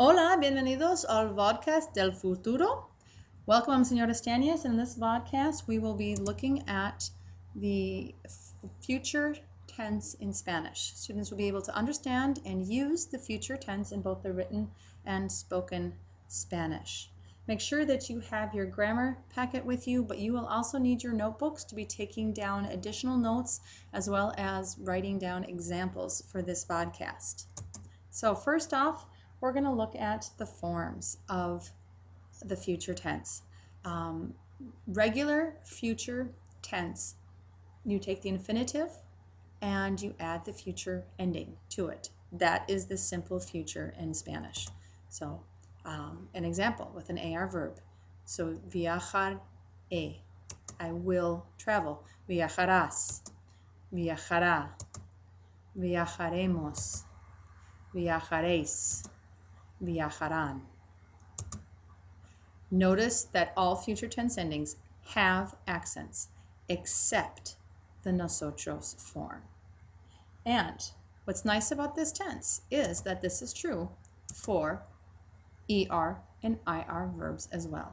Hola, bienvenidos al Vodcast del Futuro. Welcome, I'm Senora Stanias, and in this vodcast we will be looking at the future tense in Spanish. Students will be able to understand and use the future tense in both the written and spoken Spanish. Make sure that you have your grammar packet with you, but you will also need your notebooks to be taking down additional notes as well as writing down examples for this vodcast. So first off, we're going to look at the forms of the future tense. Regular future tense, you take the infinitive and you add the future ending to it. That is the simple future in Spanish. So an example with an AR verb. So viajaré, I will travel. Viajarás, viajará, viajaremos, viajaréis, viajarán. Notice that all future tense endings have accents except the nosotros form. And what's nice about this tense is that this is true for ER and IR verbs as well.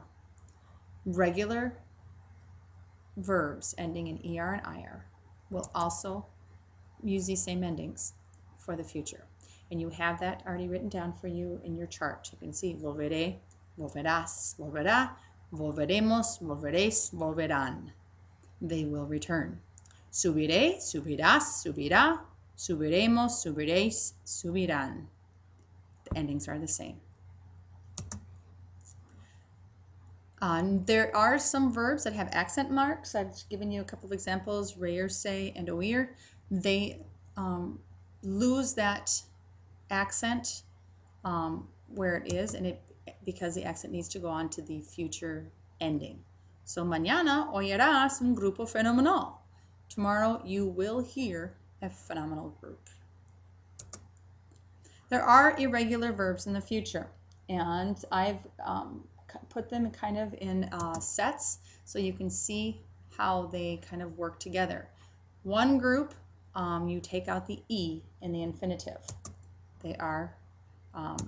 Regular verbs ending in ER and IR will also use these same endings for the future. And you have that already written down for you in your chart. You can see volveré, volverás, volverá, volveremos, volveréis, volverán. They will return. Subiré, subirás, subirá, subiremos, subiréis, subirán. The endings are the same. There are some verbs that have accent marks. I've given you a couple of examples, reírse and oír. They lose that accent where it is, and because the accent needs to go on to the future ending. So mañana oirás un grupo fenomenal. Tomorrow you will hear a phenomenal group. There are irregular verbs in the future, and I've put them kind of in sets so you can see how they kind of work together. One group, you take out the E in the infinitive. They are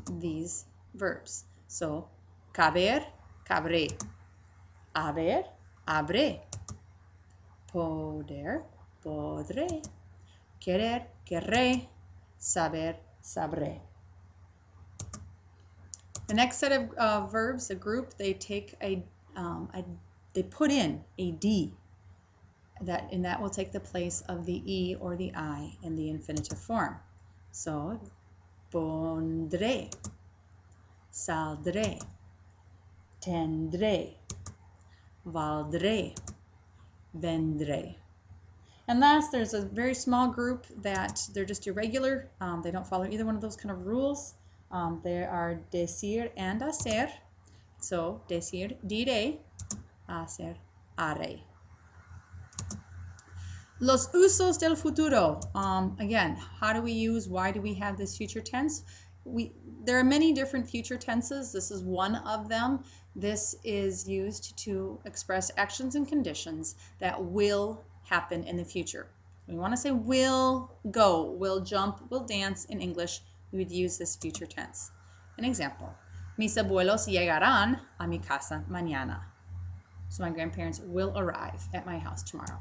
these verbs. So, caber, cabré. Haber, habré. Poder, podré. Querer, querré. Saber, sabré. The next set of verbs, a group, they take they put in a D. And that will take the place of the E or the I in the infinitive form. So, pondré, saldré, tendré, valdré, vendré. And last, there's a very small group that they're just irregular. They don't follow either one of those kind of rules. They are decir and hacer. So, decir, diré, hacer, haré. Los usos del futuro. Again, how do we use, why do we have this future tense? There are many different future tenses. This is one of them. This is used to express actions and conditions that will happen in the future. We want to say will go, will jump, will dance in English. We would use this future tense. An example, mis abuelos llegarán a mi casa mañana. So my grandparents will arrive at my house tomorrow.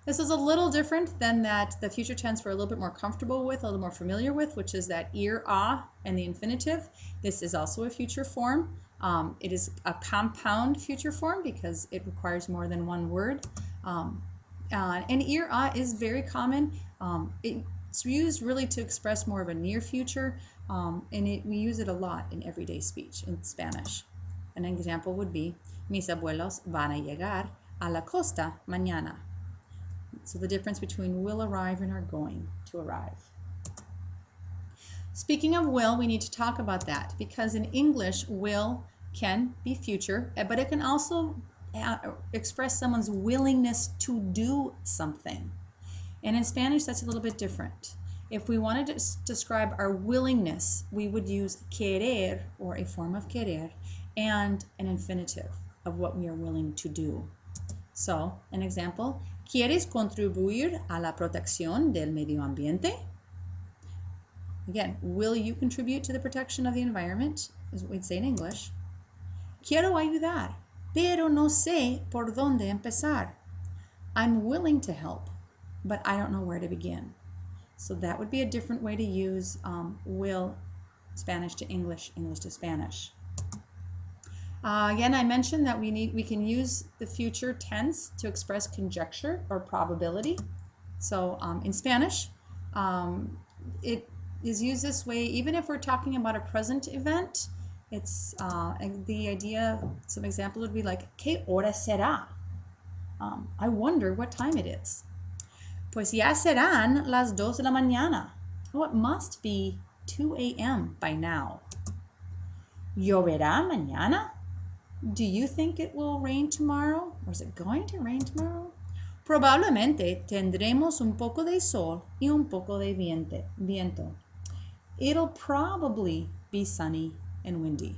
This is a little different than the future tense we're a little bit more comfortable with, a little more familiar with, which is that ir a and the infinitive. This is also a future form. It is a compound future form because it requires more than one word. And ir a is very common. It's used really to express more of a near future, and we use it a lot in everyday speech in Spanish. An example would be, mis abuelos van a llegar a la costa mañana. So the difference between will arrive and are going to arrive. Speaking of will, we need to talk about that because in English, will can be future, but it can also express someone's willingness to do something. And in Spanish, that's a little bit different. If we wanted to describe our willingness, we would use querer, or a form of querer, and an infinitive of what we are willing to do. So, an example, ¿quieres contribuir a la protección del medio ambiente? Again, will you contribute to the protection of the environment, is what we'd say in English. Quiero ayudar, pero no sé por dónde empezar. I'm willing to help, but I don't know where to begin. So that would be a different way to use will, Spanish to English, English to Spanish. Again, I mentioned that we can use the future tense to express conjecture or probability. So in Spanish, it is used this way even if we're talking about a present event. It's the idea, some example would be like, ¿Qué hora será? I wonder what time it is. Pues ya serán las 2 de la mañana. Oh, it must be 2 a.m. by now. ¿Lloverá mañana? Do you think it will rain tomorrow? Or is it going to rain tomorrow? Probablemente tendremos un poco de sol y un poco de viento. It'll probably be sunny and windy.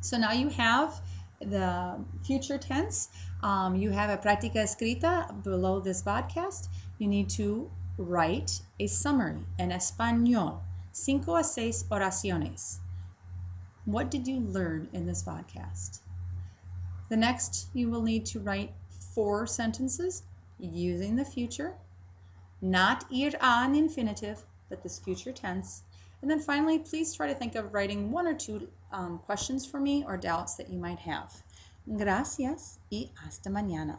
So now you have the future tense. You have a práctica escrita below this podcast. You need to write a summary en español, 5 a 6 oraciones. What did you learn in this podcast? The next, you will need to write 4 sentences using the future, not ir a in infinitive, but this future tense. And then finally, please try to think of writing 1 or 2 questions for me or doubts that you might have. Gracias y hasta mañana.